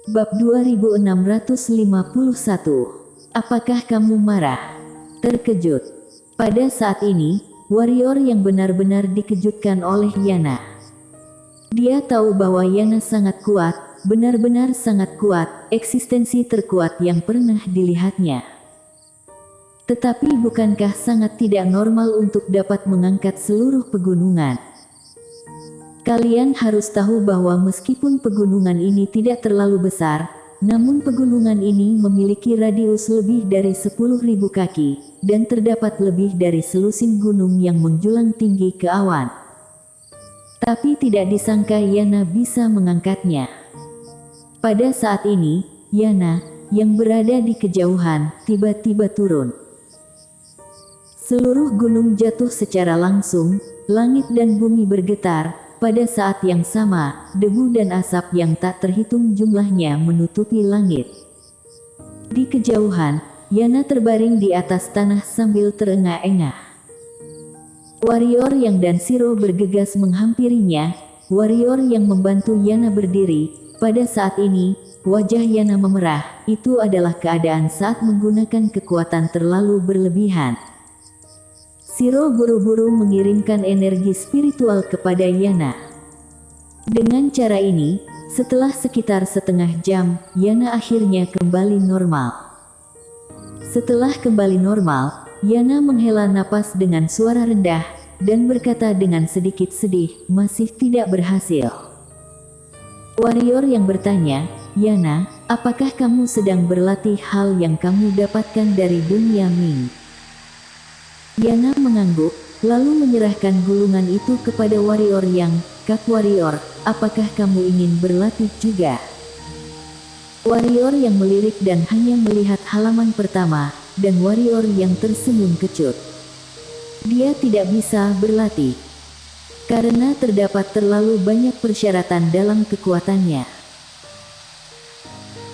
Bab 2651. Apakah kamu marah? Terkejut. Pada saat ini, warrior yang benar-benar dikejutkan oleh Yana. Dia tahu bahwa Yana sangat kuat, benar-benar sangat kuat, eksistensi terkuat yang pernah dilihatnya. Tetapi bukankah sangat tidak normal untuk dapat mengangkat seluruh pegunungan? Kalian harus tahu bahwa meskipun pegunungan ini tidak terlalu besar, namun pegunungan ini memiliki radius lebih dari 10.000 kaki, dan terdapat lebih dari selusin gunung yang menjulang tinggi ke awan. Tapi tidak disangka Yana bisa mengangkatnya. Pada saat ini, Yana, yang berada di kejauhan, tiba-tiba turun. Seluruh gunung jatuh secara langsung, langit dan bumi bergetar. Pada saat yang sama, debu dan asap yang tak terhitung jumlahnya menutupi langit. Di kejauhan, Yana terbaring di atas tanah sambil terengah-engah. Warrior yang dan Shiro bergegas menghampirinya. Warrior yang membantu Yana berdiri. Pada saat ini, wajah Yana memerah. Itu adalah keadaan saat menggunakan kekuatan terlalu berlebihan. Shiro buru-buru mengirimkan energi spiritual kepada Yana. Dengan cara ini, setelah sekitar setengah jam, Yana akhirnya kembali normal. Setelah kembali normal, Yana menghela napas dengan suara rendah, dan berkata dengan sedikit sedih, masih tidak berhasil. Warrior yang bertanya, Yana, apakah kamu sedang berlatih hal yang kamu dapatkan dari dunia Ming? Yana mengangguk, lalu menyerahkan gulungan itu kepada warrior yang, Kak warrior, apakah kamu ingin berlatih juga? Warrior yang melirik dan hanya melihat halaman pertama, dan warrior yang tersenyum kecut. Dia tidak bisa berlatih, karena terdapat terlalu banyak persyaratan dalam kekuatannya.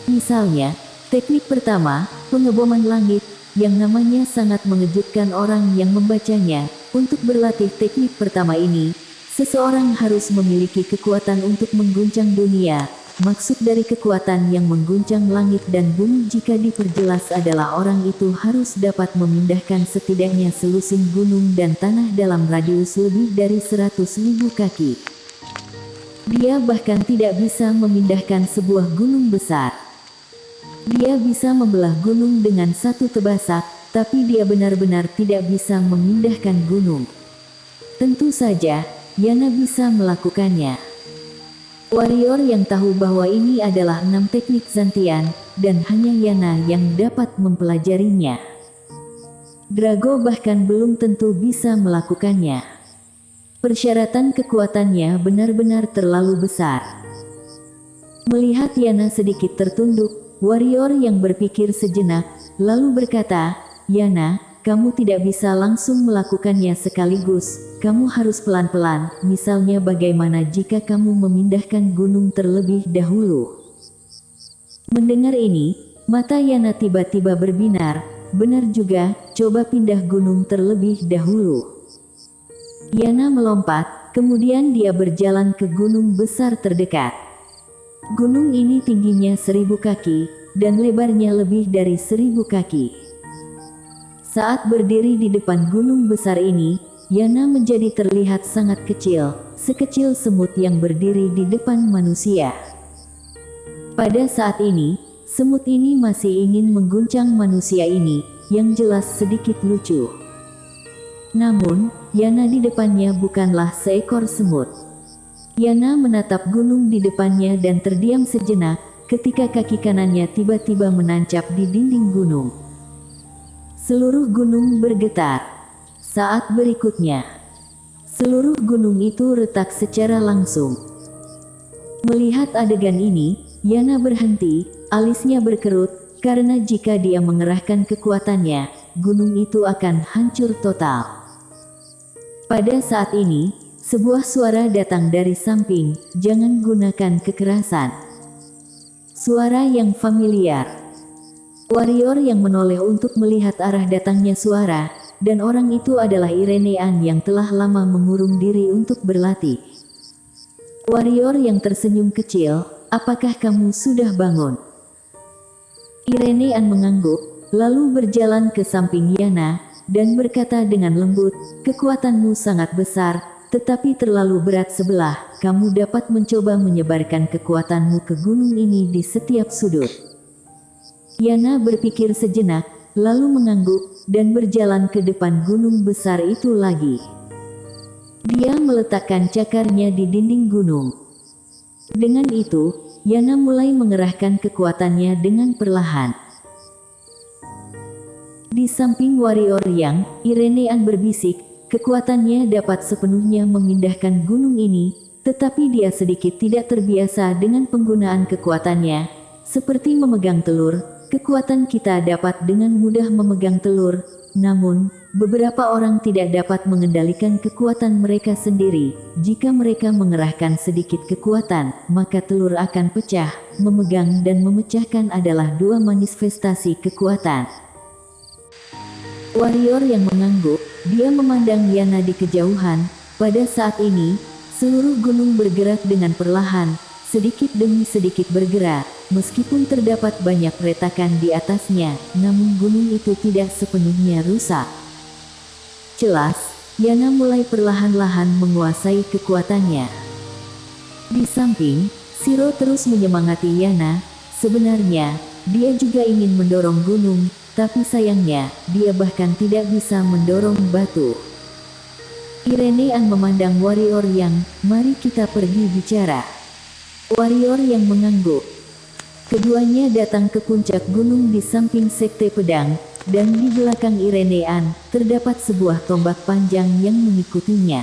Misalnya, teknik pertama, pengeboman langit, yang namanya sangat mengejutkan orang yang membacanya. Untuk berlatih teknik pertama ini, seseorang harus memiliki kekuatan untuk mengguncang dunia. Maksud dari kekuatan yang mengguncang langit dan bumi jika diperjelas adalah orang itu harus dapat memindahkan setidaknya selusin gunung dan tanah dalam radius lebih dari 100.000 kaki. Dia bahkan tidak bisa memindahkan sebuah gunung besar. Dia bisa membelah gunung dengan satu tebasak, tapi dia benar-benar tidak bisa memindahkan gunung. Tentu saja, Yana bisa melakukannya. Warrior yang tahu bahwa ini adalah 6 teknik Zantian, dan hanya Yana yang dapat mempelajarinya. Drago bahkan belum tentu bisa melakukannya. Persyaratan kekuatannya benar-benar terlalu besar. Melihat Yana sedikit tertunduk, warrior yang berpikir sejenak, lalu berkata, Yana, kamu tidak bisa langsung melakukannya sekaligus, kamu harus pelan-pelan, misalnya bagaimana jika kamu memindahkan gunung terlebih dahulu. Mendengar ini, mata Yana tiba-tiba berbinar, benar juga, coba pindah gunung terlebih dahulu. Yana melompat, kemudian dia berjalan ke gunung besar terdekat. Gunung ini tingginya 1.000 kaki, dan lebarnya lebih dari 1.000 kaki. Saat berdiri di depan gunung besar ini, Yana menjadi terlihat sangat kecil, sekecil semut yang berdiri di depan manusia. Pada saat ini, semut ini masih ingin mengguncang manusia ini, yang jelas sedikit lucu. Namun, Yana di depannya bukanlah seekor semut. Yana menatap gunung di depannya dan terdiam sejenak, ketika kaki kanannya tiba-tiba menancap di dinding gunung. Seluruh gunung bergetar. Saat berikutnya, seluruh gunung itu retak secara langsung. Melihat adegan ini, Yana berhenti, alisnya berkerut, karena jika dia mengerahkan kekuatannya, gunung itu akan hancur total. Pada saat ini, sebuah suara datang dari samping, jangan gunakan kekerasan. Suara yang familiar. Warrior yang menoleh untuk melihat arah datangnya suara, dan orang itu adalah Irenean yang telah lama mengurung diri untuk berlatih. Warrior yang tersenyum kecil, apakah kamu sudah bangun?" Irene An mengangguk, lalu berjalan ke samping Yana, dan berkata dengan lembut, "Kekuatanmu sangat besar, tetapi terlalu berat sebelah. Kamu dapat mencoba menyebarkan kekuatanmu ke gunung ini di setiap sudut." Yana berpikir sejenak, lalu mengangguk, dan berjalan ke depan gunung besar itu lagi. Dia meletakkan cakarnya di dinding gunung. Dengan itu, Yana mulai mengerahkan kekuatannya dengan perlahan. Di samping warrior yang, Irene An berbisik, kekuatannya dapat sepenuhnya memindahkan gunung ini, tetapi dia sedikit tidak terbiasa dengan penggunaan kekuatannya. Seperti memegang telur, kekuatan kita dapat dengan mudah memegang telur, namun, beberapa orang tidak dapat mengendalikan kekuatan mereka sendiri. Jika mereka mengerahkan sedikit kekuatan, maka telur akan pecah. Memegang dan memecahkan adalah dua manifestasi kekuatan. Warrior yang mengangguk, dia memandang Yana di kejauhan. Pada saat ini, seluruh gunung bergerak dengan perlahan, sedikit demi sedikit bergerak. Meskipun terdapat banyak retakan di atasnya, namun gunung itu tidak sepenuhnya rusak. Jelas, Yana mulai perlahan-lahan menguasai kekuatannya. Di samping, Shiro terus menyemangati Yana. Sebenarnya, dia juga ingin mendorong gunung, tapi sayangnya, dia bahkan tidak bisa mendorong batu. Irene An memandang warrior yang, "Mari kita pergi bicara." Warrior yang mengangguk. Keduanya datang ke puncak gunung di samping Sekte Pedang, dan di belakang Irene An, terdapat sebuah tombak panjang yang mengikutinya.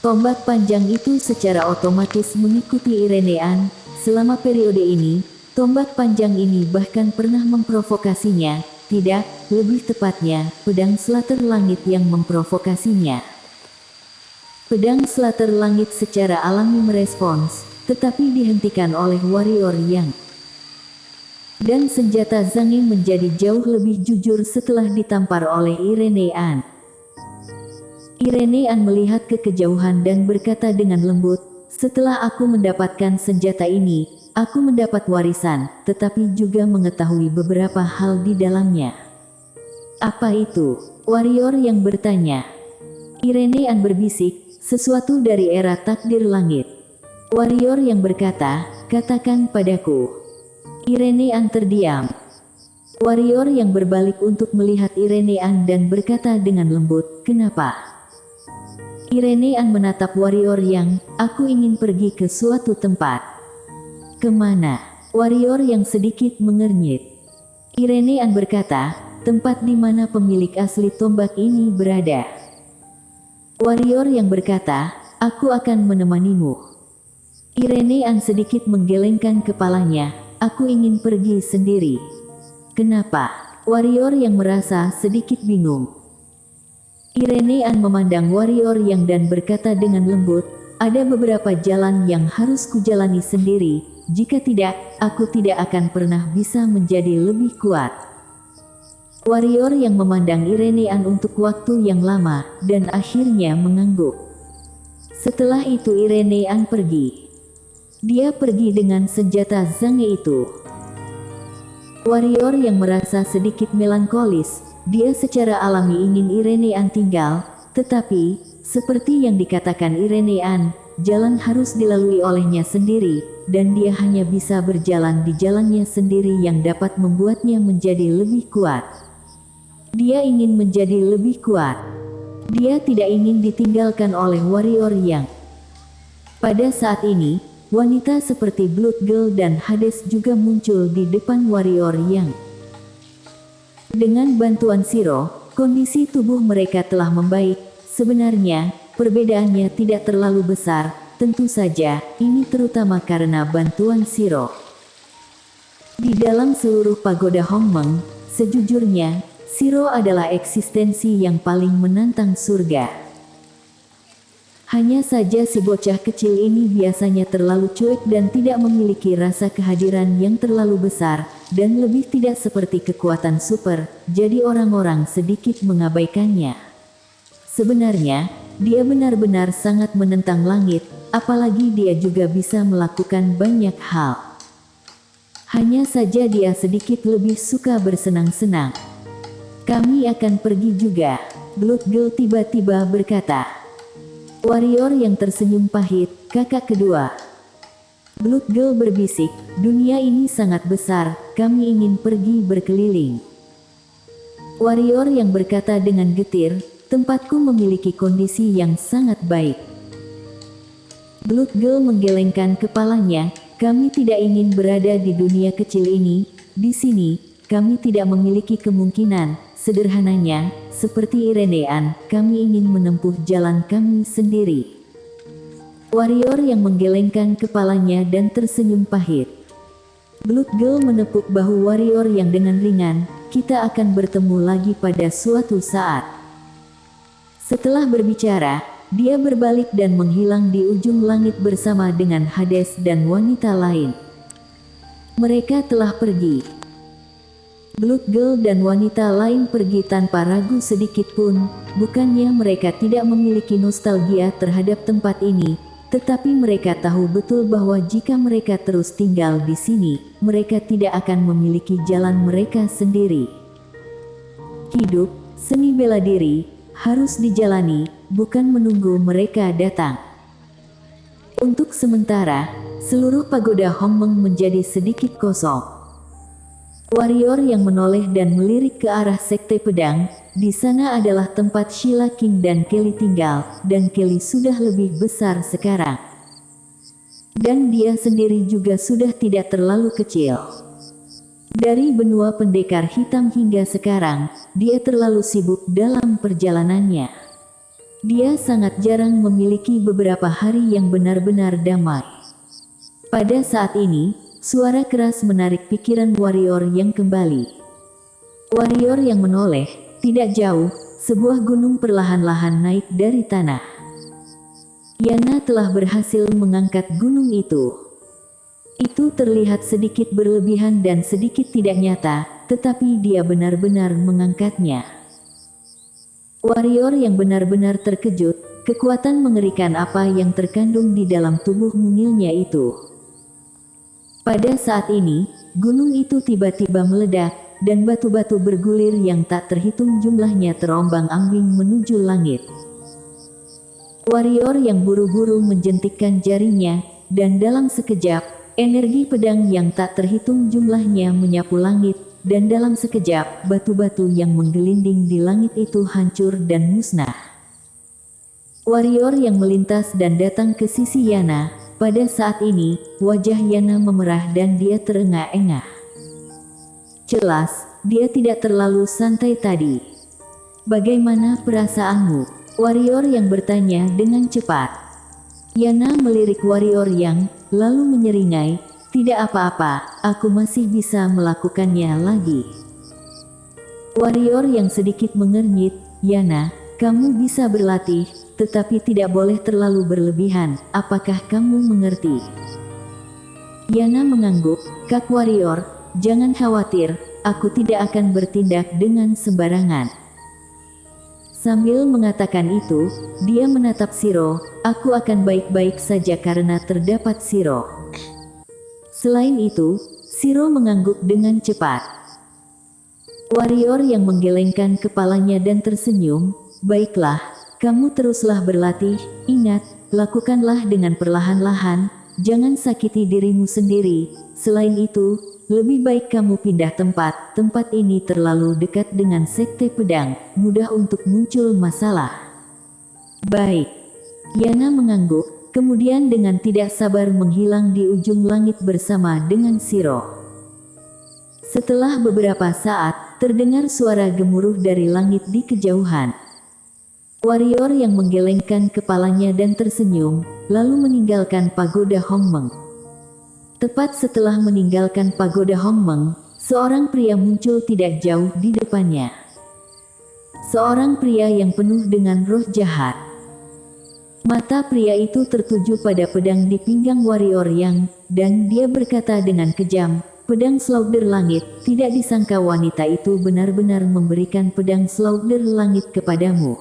Tombak panjang itu secara otomatis mengikuti Irene An. Selama periode ini, tombak panjang ini bahkan pernah memprovokasinya. Tidak, lebih tepatnya, pedang Slater Langit yang memprovokasinya. Pedang Slater Langit secara alami merespons, tetapi dihentikan oleh warrior yang. Dan senjata Zange menjadi jauh lebih jujur setelah ditampar oleh Irene An. Irene An melihat ke kejauhan dan berkata dengan lembut, "Setelah aku mendapatkan senjata ini, aku mendapat warisan, tetapi juga mengetahui beberapa hal di dalamnya." "Apa itu?" warrior yang bertanya. Irene An berbisik, "Sesuatu dari era takdir langit." Warrior yang berkata, "Katakan padaku." Irene An terdiam. Warrior yang berbalik untuk melihat Irene An dan berkata dengan lembut, "Kenapa?" Irene An menatap warrior yang, "Aku ingin pergi ke suatu tempat." "Kemana?" Warrior yang sedikit mengernyit. Irene An berkata, "Tempat di mana pemilik asli tombak ini berada." Warrior yang berkata, "Aku akan menemanimu." Irene An sedikit menggelengkan kepalanya, "Aku ingin pergi sendiri." "Kenapa?" Warrior yang merasa sedikit bingung. Irene An memandang warrior yang dan berkata dengan lembut, "Ada beberapa jalan yang harus kujalani sendiri, jika tidak, aku tidak akan pernah bisa menjadi lebih kuat." Warrior yang memandang Irene An untuk waktu yang lama, dan akhirnya mengangguk. Setelah itu Irene An pergi. Dia pergi dengan senjata Zange itu. Warrior yang merasa sedikit melankolis, dia secara alami ingin Irene An tinggal, tetapi, seperti yang dikatakan Irene An, jalan harus dilalui olehnya sendiri, dan dia hanya bisa berjalan di jalannya sendiri yang dapat membuatnya menjadi lebih kuat. Dia ingin menjadi lebih kuat. Dia tidak ingin ditinggalkan oleh warrior yang. Pada saat ini, wanita seperti Blood Girl dan Hades juga muncul di depan warrior yang. Dengan bantuan Shiro, kondisi tubuh mereka telah membaik. Sebenarnya, perbedaannya tidak terlalu besar, tentu saja, ini terutama karena bantuan Shiro. Di dalam seluruh pagoda Hongmeng, sejujurnya, Shiro adalah eksistensi yang paling menantang surga. Hanya saja si bocah kecil ini biasanya terlalu cuek dan tidak memiliki rasa kehadiran yang terlalu besar, dan lebih tidak seperti kekuatan super, jadi orang-orang sedikit mengabaikannya. Sebenarnya, dia benar-benar sangat menentang langit, apalagi dia juga bisa melakukan banyak hal. Hanya saja dia sedikit lebih suka bersenang-senang. Kami akan pergi juga, Blood Girl tiba-tiba berkata. Warrior yang tersenyum pahit, kakak kedua. Blood Girl berbisik, dunia ini sangat besar, kami ingin pergi berkeliling. Warrior yang berkata dengan getir, tempatku memiliki kondisi yang sangat baik. Blood Girl menggelengkan kepalanya, kami tidak ingin berada di dunia kecil ini, di sini, kami tidak memiliki kemungkinan, sederhananya, seperti Irenean, kami ingin menempuh jalan kami sendiri. Warrior yang menggelengkan kepalanya dan tersenyum pahit. Blood Girl menepuk bahu warrior yang dengan ringan, kita akan bertemu lagi pada suatu saat. Setelah berbicara, dia berbalik dan menghilang di ujung langit bersama dengan Hades dan wanita lain. Mereka telah pergi. Blood Girl dan wanita lain pergi tanpa ragu sedikit pun, bukannya mereka tidak memiliki nostalgia terhadap tempat ini, tetapi mereka tahu betul bahwa jika mereka terus tinggal di sini, mereka tidak akan memiliki jalan mereka sendiri. Hidup, seni bela diri, harus dijalani, bukan menunggu mereka datang. Untuk sementara, seluruh pagoda Hongmeng menjadi sedikit kosong. Warrior yang menoleh dan melirik ke arah Sekte Pedang, di sana adalah tempat Sheila King dan Kelly tinggal, dan Kelly sudah lebih besar sekarang. Dan dia sendiri juga sudah tidak terlalu kecil. Dari benua pendekar hitam hingga sekarang, dia terlalu sibuk dalam perjalanannya. Dia sangat jarang memiliki beberapa hari yang benar-benar damai. Pada saat ini, suara keras menarik pikiran warrior yang kembali. Warrior yang menoleh, tidak jauh, sebuah gunung perlahan-lahan naik dari tanah. Yana telah berhasil mengangkat gunung itu. Itu terlihat sedikit berlebihan dan sedikit tidak nyata, tetapi dia benar-benar mengangkatnya. Warrior yang benar-benar terkejut, kekuatan mengerikan apa yang terkandung di dalam tubuh mungilnya itu. Pada saat ini, gunung itu tiba-tiba meledak, dan batu-batu bergulir yang tak terhitung jumlahnya terombang-ambing menuju langit. Warrior yang buru-buru menjentikkan jarinya, dan dalam sekejap, energi pedang yang tak terhitung jumlahnya menyapu langit, dan dalam sekejap, batu-batu yang menggelinding di langit itu hancur dan musnah. Warrior yang melintas dan datang ke sisi Yana. Pada saat ini, wajah Yana memerah dan dia terengah-engah. Jelas, dia tidak terlalu santai tadi. Bagaimana perasaanmu? Warrior yang bertanya dengan cepat. Yana melirik warrior yang, lalu menyeringai, tidak apa-apa, aku masih bisa melakukannya lagi. Warrior yang sedikit mengernyit, Yana, kamu bisa berlatih, tetapi tidak boleh terlalu berlebihan, apakah kamu mengerti? Yana mengangguk, Kak Warrior, jangan khawatir, aku tidak akan bertindak dengan sembarangan. Sambil mengatakan itu, dia menatap Shiro, aku akan baik-baik saja karena terdapat Shiro. Selain itu, Shiro mengangguk dengan cepat. Warrior yang menggelengkan kepalanya dan tersenyum, baiklah, kamu teruslah berlatih, ingat, lakukanlah dengan perlahan-lahan, jangan sakiti dirimu sendiri, selain itu, lebih baik kamu pindah tempat ini terlalu dekat dengan Sekte Pedang, mudah untuk muncul masalah. Baik. Yana mengangguk, kemudian dengan tidak sabar menghilang di ujung langit bersama dengan Shiro. Setelah beberapa saat, terdengar suara gemuruh dari langit di kejauhan. Warrior yang menggelengkan kepalanya dan tersenyum, lalu meninggalkan pagoda Hongmeng. Tepat setelah meninggalkan pagoda Hongmeng, seorang pria muncul tidak jauh di depannya. Seorang pria yang penuh dengan roh jahat. Mata pria itu tertuju pada pedang di pinggang warrior yang, dan dia berkata dengan kejam, pedang Slaughter Langit, tidak disangka wanita itu benar-benar memberikan pedang Slaughter Langit kepadamu.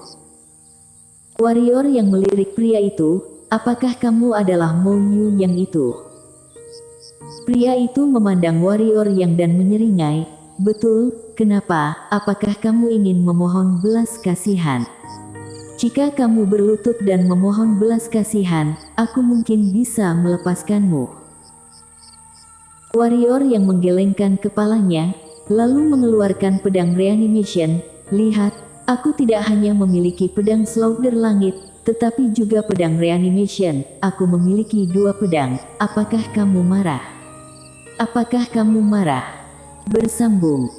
Warrior yang melirik pria itu, apakah kamu adalah Mo Yu yang itu? Pria itu memandang warrior yang dan menyeringai, betul, kenapa, apakah kamu ingin memohon belas kasihan? Jika kamu berlutut dan memohon belas kasihan, aku mungkin bisa melepaskanmu. Warrior yang menggelengkan kepalanya, lalu mengeluarkan pedang reanimation. Lihat, aku tidak hanya memiliki pedang slaughter langit, tetapi juga pedang reanimation. Aku memiliki 2 pedang, apakah kamu marah? Apakah kamu marah? Bersambung.